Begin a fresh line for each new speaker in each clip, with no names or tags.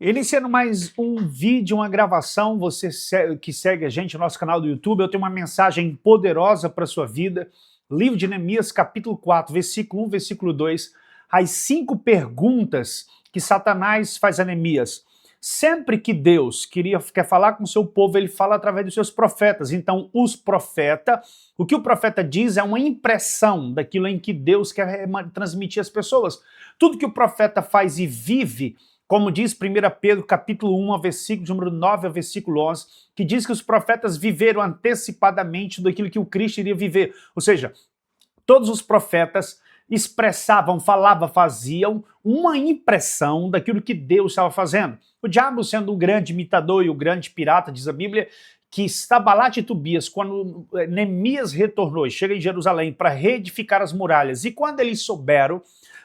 Iniciando mais um vídeo, uma gravação, você que segue a gente no nosso canal do YouTube, eu tenho uma mensagem poderosa para a sua vida. Livro de Neemias, capítulo 4, versículo 1, versículo 2, as 5 perguntas que Satanás faz a Neemias. Sempre que Deus quer falar com o seu povo, ele fala através dos seus profetas. Então, o que o profeta diz é uma impressão daquilo em que Deus quer transmitir às pessoas. Tudo que o profeta faz e vive, como diz 1 Pedro capítulo 1, versículo de número 9 ao versículo 11, que diz que os profetas viveram antecipadamente daquilo que o Cristo iria viver. Ou seja, todos os profetas expressavam, falavam, faziam uma impressão daquilo que Deus estava fazendo. O diabo, sendo o grande imitador e o grande pirata, diz a Bíblia, que Sanbalat e Tobias, quando Neemias retornou e chega em Jerusalém para reedificar as muralhas, e quando eles souberam,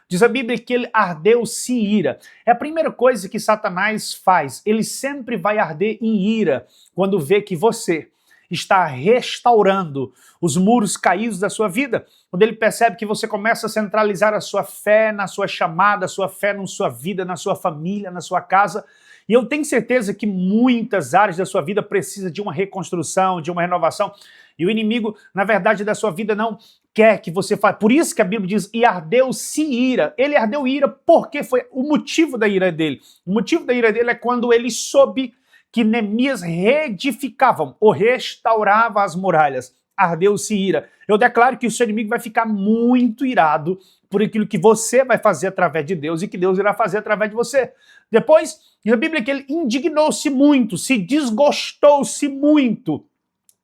diz a Bíblia que ele ardeu-se em ira. É a primeira coisa que Satanás faz. Ele sempre vai arder em ira quando vê que você está restaurando os muros caídos da sua vida. Quando ele percebe que você começa a centralizar a sua fé na sua chamada, a sua fé na sua vida, na sua família, na sua casa. E eu tenho certeza que muitas áreas da sua vida precisam de uma reconstrução, de uma renovação. E o inimigo, na verdade, da sua vida não quer que você faça. Por isso que a Bíblia diz, e ardeu-se ira. Ele ardeu ira porque foi o motivo da ira dele. O motivo da ira dele é quando ele soube que Neemias reedificava ou restaurava as muralhas. Ardeu-se ira. Eu declaro que o seu inimigo vai ficar muito irado por aquilo que você vai fazer através de Deus e que Deus irá fazer através de você. Depois, na Bíblia que ele indignou-se muito, se desgostou-se muito.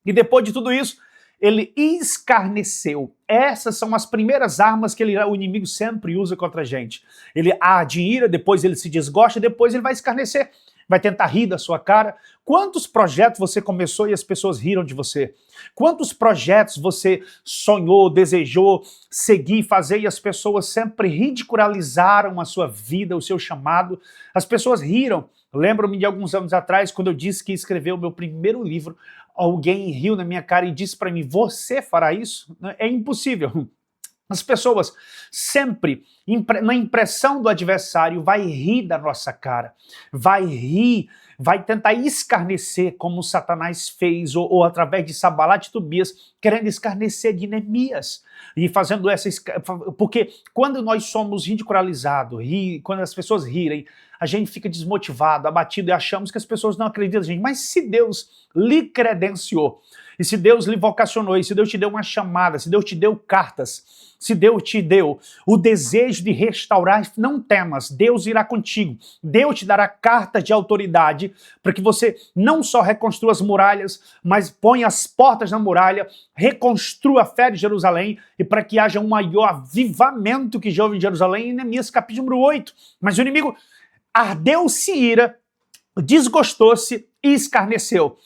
E depois de tudo isso, ele escarneceu. Essas são as primeiras armas que o inimigo sempre usa contra a gente. Ele arde em ira, depois ele se desgosta, depois ele vai escarnecer. Vai tentar rir da sua cara. Quantos projetos você começou e as pessoas riram de você? Quantos projetos você sonhou, desejou seguir, fazer e as pessoas sempre ridicularizaram a sua vida, o seu chamado? As pessoas riram. Lembro-me de alguns anos atrás, quando eu disse que ia escrever o meu primeiro livro, alguém riu na minha cara e disse para mim, você fará isso? É impossível. As pessoas sempre, na impressão do adversário, vai rir da nossa cara, vai rir, vai tentar escarnecer, como Satanás fez, ou através de Sanbalat e Tobias, querendo escarnecer de Neemias. E fazendo essa... Porque quando nós somos ridicularizados, quando as pessoas rirem, a gente fica desmotivado, abatido e achamos que as pessoas não acreditam na gente. Mas se Deus lhe credenciou, e se Deus lhe vocacionou, e se Deus te deu uma chamada, se Deus te deu cartas, se Deus te deu o desejo de restaurar, não temas, Deus irá contigo. Deus te dará cartas de autoridade para que você não só reconstrua as muralhas, mas ponha as portas na muralha, reconstrua a fé de Jerusalém e para que haja um maior avivamento que já houve em Jerusalém, em Neemias capítulo 8. Mas o inimigo ardeu-se ira, desgostou-se e escarneceu.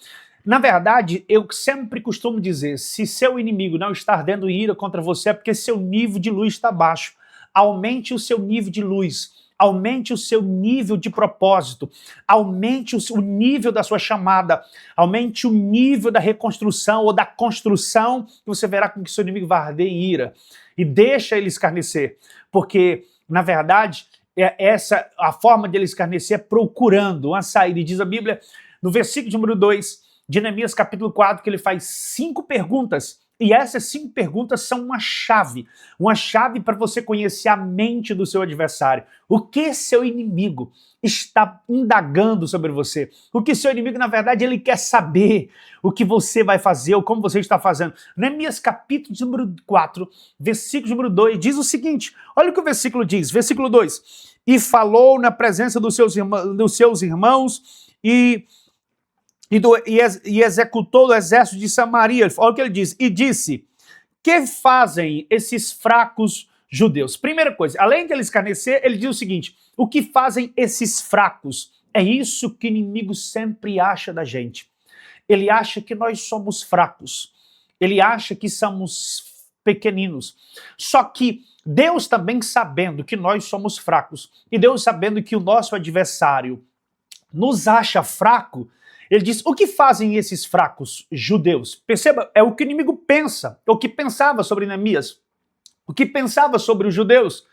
Na verdade, eu sempre costumo dizer, se seu inimigo não está ardendo ira contra você, é porque seu nível de luz está baixo. Aumente o seu nível de luz, aumente o seu nível de propósito, aumente o nível da sua chamada, aumente o nível da reconstrução ou da construção, que você verá com que seu inimigo vai arder em ira. E deixa ele escarnecer, porque, na verdade, a forma de ele escarnecer é procurando uma saída. E diz a Bíblia, no versículo número 2, de Neemias capítulo 4, que ele faz 5 perguntas, e essas 5 perguntas são uma chave para você conhecer a mente do seu adversário. O que seu inimigo está indagando sobre você? O que seu inimigo, na verdade, ele quer saber o que você vai fazer ou como você está fazendo. Neemias capítulo número 4, versículo número 2, diz o seguinte, olha o que o versículo diz, versículo 2, e falou na presença dos seus irmãos e executou o exército de Samaria. Olha o que ele diz. E disse, que fazem esses fracos judeus? Primeira coisa, além de ele escarnecer, ele diz o seguinte, o que fazem esses fracos? É isso que o inimigo sempre acha da gente. Ele acha que nós somos fracos. Ele acha que somos pequeninos. Só que Deus também sabendo que nós somos fracos, e Deus sabendo que o nosso adversário nos acha fraco, ele diz, o que fazem esses fracos judeus? Perceba, é o que o inimigo pensa, é o que pensava sobre Neemias, o que pensava sobre os judeus.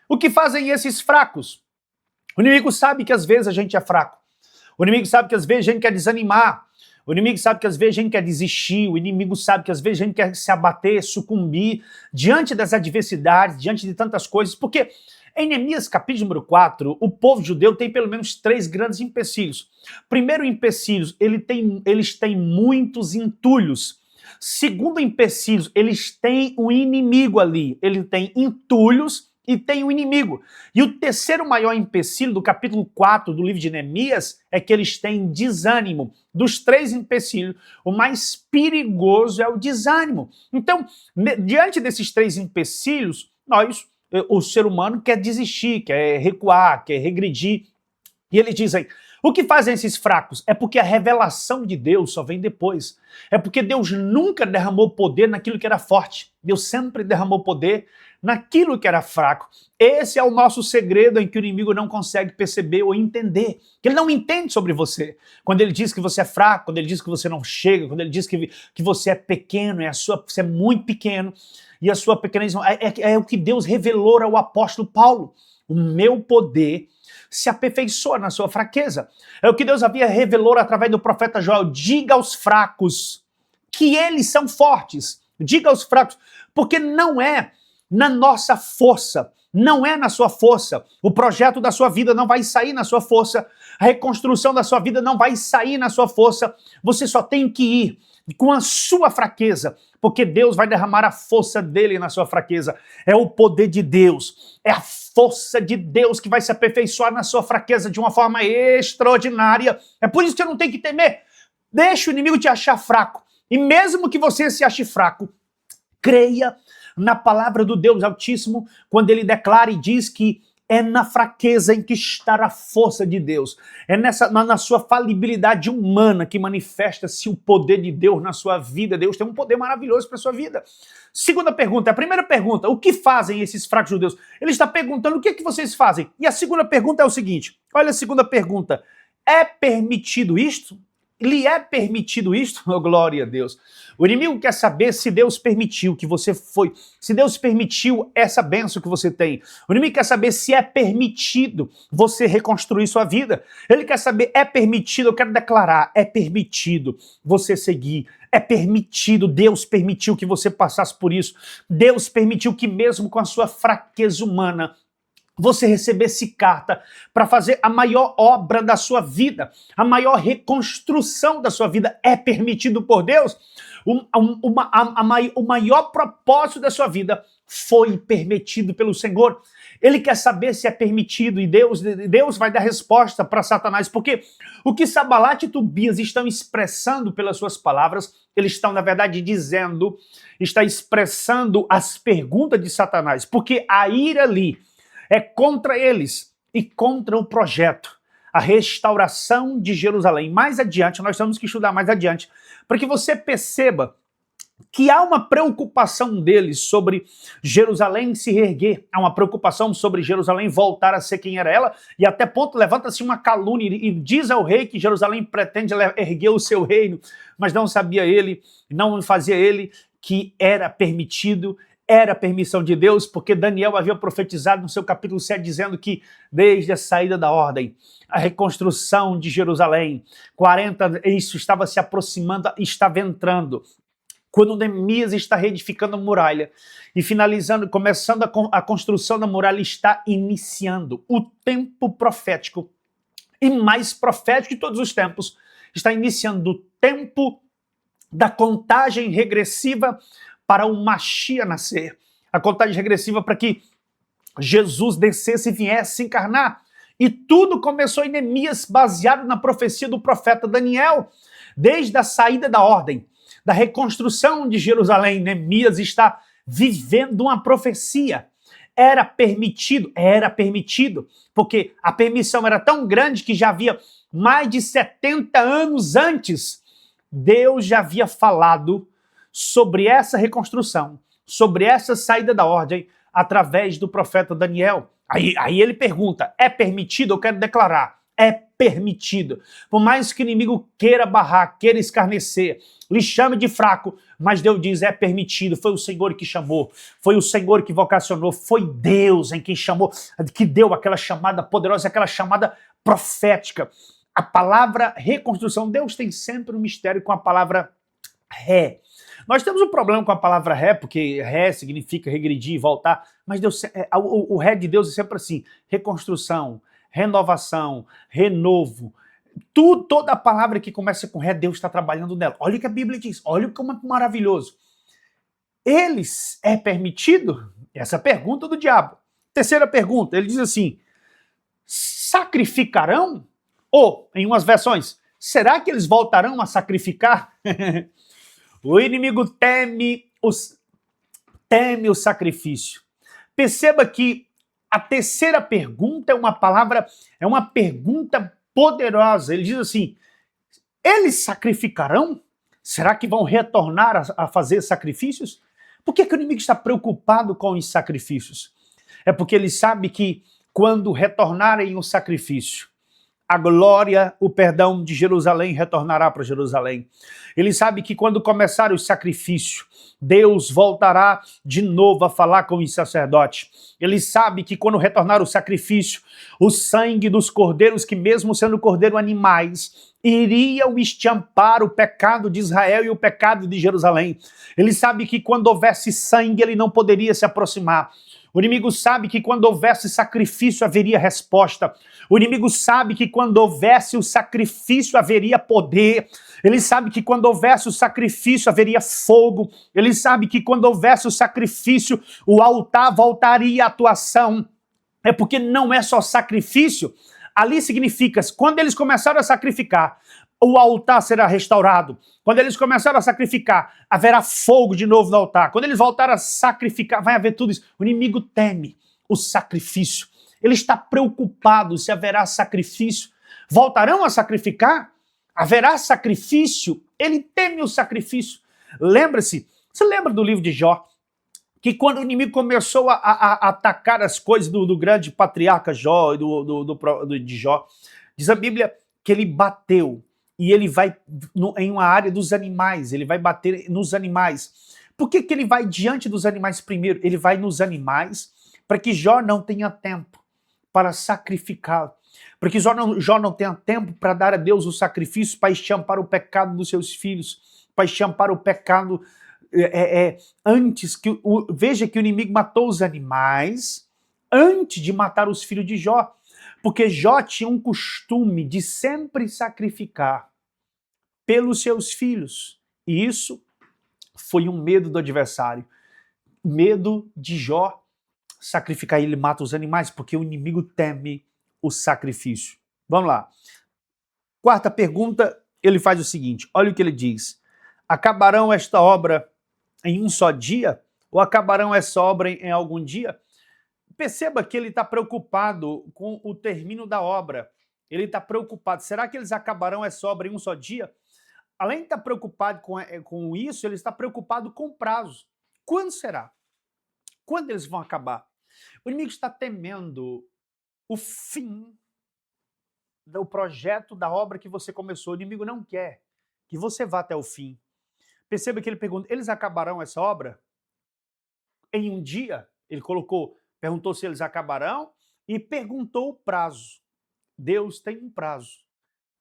O que fazem esses fracos? O inimigo sabe que às vezes a gente é fraco. O inimigo sabe que às vezes a gente quer desanimar. O inimigo sabe que às vezes a gente quer desistir. O inimigo sabe que às vezes a gente quer se abater, sucumbir diante das adversidades, diante de tantas coisas. Porque em Neemias, capítulo número 4, o povo judeu tem pelo menos 3 grandes empecilhos. Primeiro empecilho, eles têm muitos entulhos. Segundo empecilho, eles têm um inimigo ali. Ele tem entulhos e tem um inimigo. E o terceiro maior empecilho do capítulo 4 do livro de Neemias é que eles têm desânimo. Dos 3 empecilhos, o mais perigoso é o desânimo. Então, diante desses 3 empecilhos, o ser humano quer desistir, quer recuar, quer regredir. E eles dizem, o que fazem esses fracos? É porque a revelação de Deus só vem depois. É porque Deus nunca derramou poder naquilo que era forte. Deus sempre derramou poder naquilo que era fraco. Esse é o nosso segredo em que o inimigo não consegue perceber ou entender. Ele não entende sobre você. Quando ele diz que você é fraco, quando ele diz que você não chega, quando ele diz que você é pequeno, você é muito pequeno, e a sua pequenez é o que Deus revelou ao apóstolo Paulo. O meu poder se aperfeiçoa na sua fraqueza. É o que Deus havia revelado através do profeta Joel. Diga aos fracos que eles são fortes. Diga aos fracos, porque não é na nossa força, não é na sua força. O projeto da sua vida não vai sair na sua força. A reconstrução da sua vida não vai sair na sua força. Você só tem que ir com a sua fraqueza, porque Deus vai derramar a força dele na sua fraqueza. É o poder de Deus, é a força de Deus que vai se aperfeiçoar na sua fraqueza de uma forma extraordinária. É por isso que você não tem que temer. Deixa o inimigo te achar fraco. E mesmo que você se ache fraco, creia na palavra do Deus Altíssimo, quando ele declara e diz que é na fraqueza em que está a força de Deus. É na sua falibilidade humana que manifesta-se o poder de Deus na sua vida. Deus tem um poder maravilhoso para a sua vida. Segunda pergunta, a primeira pergunta, o que fazem esses fracos judeus? Ele está perguntando o que vocês fazem. E a segunda pergunta é o seguinte, olha a segunda pergunta, é permitido isto? Lhe é permitido isto? Oh, glória a Deus. O inimigo quer saber se Deus permitiu que você foi, se Deus permitiu essa bênção que você tem. O inimigo quer saber se é permitido você reconstruir sua vida. Ele quer saber, é permitido, eu quero declarar, é permitido você seguir. É permitido, Deus permitiu que você passasse por isso. Deus permitiu que mesmo com a sua fraqueza humana, você recebesse carta para fazer a maior obra da sua vida, a maior reconstrução da sua vida. É permitido por Deus. O maior propósito da sua vida foi permitido pelo Senhor. Ele quer saber se é permitido e Deus vai dar resposta para Satanás, porque o que Sanbalat e Tobias estão expressando pelas suas palavras, eles estão, na verdade, está expressando as perguntas de Satanás, porque a ira ali é contra eles e contra o projeto, a restauração de Jerusalém. Mais adiante, nós temos que estudar mais adiante, para que você perceba que há uma preocupação deles sobre Jerusalém se reerguer, há uma preocupação sobre Jerusalém voltar a ser quem era ela, e até ponto levanta-se uma calúnia e diz ao rei que Jerusalém pretende erguer o seu reino, mas não sabia ele, não fazia ele que era permitido, era permissão de Deus, porque Daniel havia profetizado no seu capítulo 7, dizendo que desde a saída da ordem, a reconstrução de Jerusalém, 40, isso estava se aproximando, estava entrando. Quando Neemias está reedificando a muralha e finalizando, começando a construção da muralha, está iniciando o tempo profético, e mais profético de todos os tempos, está iniciando o tempo da contagem regressiva para o Mashiach nascer, a contagem regressiva para que Jesus descesse e viesse se encarnar. E tudo começou em Neemias, baseado na profecia do profeta Daniel. Desde a saída da ordem, da reconstrução de Jerusalém, Neemias está vivendo uma profecia. Era permitido, porque a permissão era tão grande que já havia mais de 70 anos antes, Deus já havia falado sobre essa reconstrução, sobre essa saída da ordem, através do profeta Daniel. Aí ele pergunta, é permitido? Eu quero declarar, é permitido. Por mais que o inimigo queira barrar, queira escarnecer, lhe chame de fraco, mas Deus diz, é permitido, foi o Senhor que chamou, foi o Senhor que vocacionou, foi Deus em quem chamou, que deu aquela chamada poderosa, aquela chamada profética. A palavra reconstrução, Deus tem sempre um mistério com a palavra ré. Nós temos um problema com a palavra ré, porque ré significa regredir, voltar, mas Deus, o ré de Deus é sempre assim, reconstrução, renovação, renovo. Toda a palavra que começa com ré, Deus está trabalhando nela. Olha o que a Bíblia diz, olha como é maravilhoso. Eles é permitido? Essa pergunta do diabo. Terceira pergunta, ele diz assim, sacrificarão? Ou, em umas versões, será que eles voltarão a sacrificar? O inimigo teme o sacrifício. Perceba que a terceira pergunta é uma pergunta poderosa. Ele diz assim, eles sacrificarão? Será que vão retornar a fazer sacrifícios? Por que o inimigo está preocupado com os sacrifícios? É porque ele sabe que quando retornarem o sacrifício, a glória, o perdão de Jerusalém retornará para Jerusalém. Ele sabe que quando começar o sacrifício, Deus voltará de novo a falar com os sacerdotes. Ele sabe que quando retornar o sacrifício, o sangue dos cordeiros, que mesmo sendo cordeiro animais, iriam estampar o pecado de Israel e o pecado de Jerusalém. Ele sabe que quando houvesse sangue, ele não poderia se aproximar. O inimigo sabe que quando houvesse sacrifício haveria resposta. O inimigo sabe que quando houvesse o sacrifício haveria poder. Ele sabe que quando houvesse o sacrifício haveria fogo. Ele sabe que quando houvesse o sacrifício o altar voltaria à atuação. É porque não é só sacrifício. Ali significa, quando eles começaram a sacrificar, o altar será restaurado. Quando eles começaram a sacrificar, haverá fogo de novo no altar. Quando eles voltarem a sacrificar, vai haver tudo isso. O inimigo teme o sacrifício. Ele está preocupado se haverá sacrifício. Voltarão a sacrificar? Haverá sacrifício? Ele teme o sacrifício. Lembra-se, você lembra do livro de Jó? Que quando o inimigo começou a atacar as coisas do grande patriarca Jó, de Jó, diz a Bíblia que ele bateu. E ele vai em uma área dos animais, ele vai bater nos animais. Por que ele vai diante dos animais primeiro? Ele vai nos animais para que Jó não tenha tempo para sacrificá-lo. Para que Jó não tenha tempo para dar a Deus o sacrifício, para estampar o pecado dos seus filhos, para estampar o pecado antes que... Veja que o inimigo matou os animais antes de matar os filhos de Jó. Porque Jó tinha um costume de sempre sacrificar pelos seus filhos. E isso foi um medo do adversário. Medo de Jó sacrificar. Ele mata os animais porque o inimigo teme o sacrifício. Vamos lá. Quarta pergunta, ele faz o seguinte. Olha o que ele diz. Acabarão esta obra em um só dia? Ou acabarão essa obra em algum dia? Perceba que ele está preocupado com o término da obra. Ele está preocupado. Será que eles acabarão essa obra em um só dia? Além de estar preocupado com isso, ele está preocupado com o prazo. Quando será? Quando eles vão acabar? O inimigo está temendo o fim do projeto, da obra que você começou. O inimigo não quer que você vá até o fim. Perceba que ele pergunta, eles acabarão essa obra em um dia? Ele perguntou se eles acabarão e perguntou o prazo. Deus tem um prazo.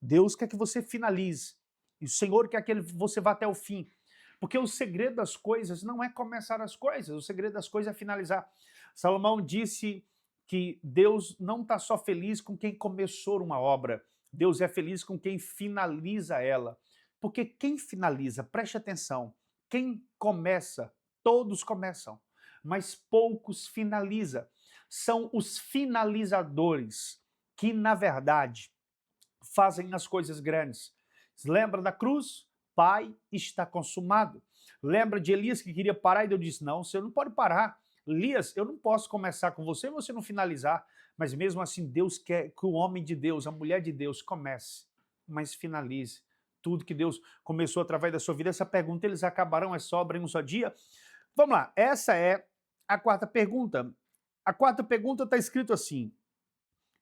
Deus quer que você finalize. E o Senhor quer que você vá até o fim. Porque o segredo das coisas não é começar as coisas, o segredo das coisas é finalizar. Salomão disse que Deus não está só feliz com quem começou uma obra, Deus é feliz com quem finaliza ela. Porque quem finaliza, preste atenção, quem começa, todos começam, mas poucos finalizam. São os finalizadores que, na verdade, fazem as coisas grandes. Lembra da cruz? Pai, está consumado. Lembra de Elias que queria parar e Deus disse, não, você não pode parar. Elias, eu não posso começar com você e você não finalizar. Mas mesmo assim, Deus quer que o homem de Deus, a mulher de Deus comece, mas finalize. Tudo que Deus começou através da sua vida. Essa pergunta, eles acabarão essa obra em um só dia? Vamos lá, essa é a quarta pergunta. A quarta pergunta está escrito assim,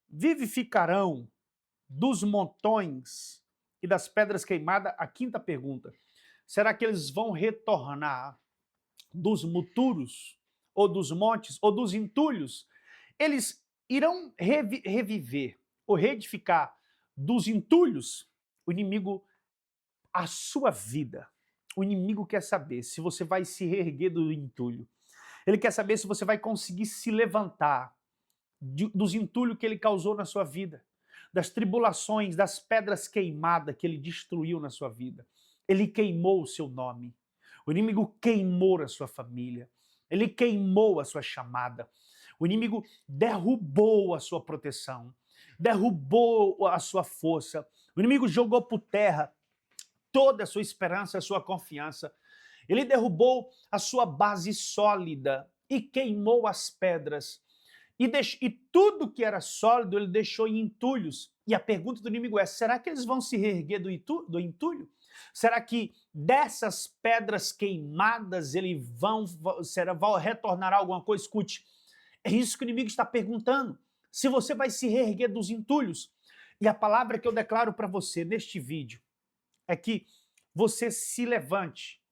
vivificarão dos montões e das pedras queimadas, a quinta pergunta, será que eles vão retornar dos muturos, ou dos montes, ou dos entulhos? Eles irão reviver ou reedificar dos entulhos? O inimigo, a sua vida, o inimigo quer saber se você vai se reerguer do entulho. Ele quer saber se você vai conseguir se levantar dos entulhos que ele causou na sua vida, das tribulações, das pedras queimadas que ele destruiu na sua vida. Ele queimou o seu nome. O inimigo queimou a sua família. Ele queimou a sua chamada. O inimigo derrubou a sua proteção, derrubou a sua força. O inimigo jogou por terra toda a sua esperança, a sua confiança. Ele derrubou a sua base sólida e queimou as pedras. E tudo que era sólido ele deixou em entulhos. E a pergunta do inimigo é, será que eles vão se reerguer do entulho? Será que dessas pedras queimadas eles vão retornar alguma coisa? Escute, é isso que o inimigo está perguntando. Se você vai se reerguer dos entulhos. E a palavra que eu declaro para você neste vídeo é que você se levante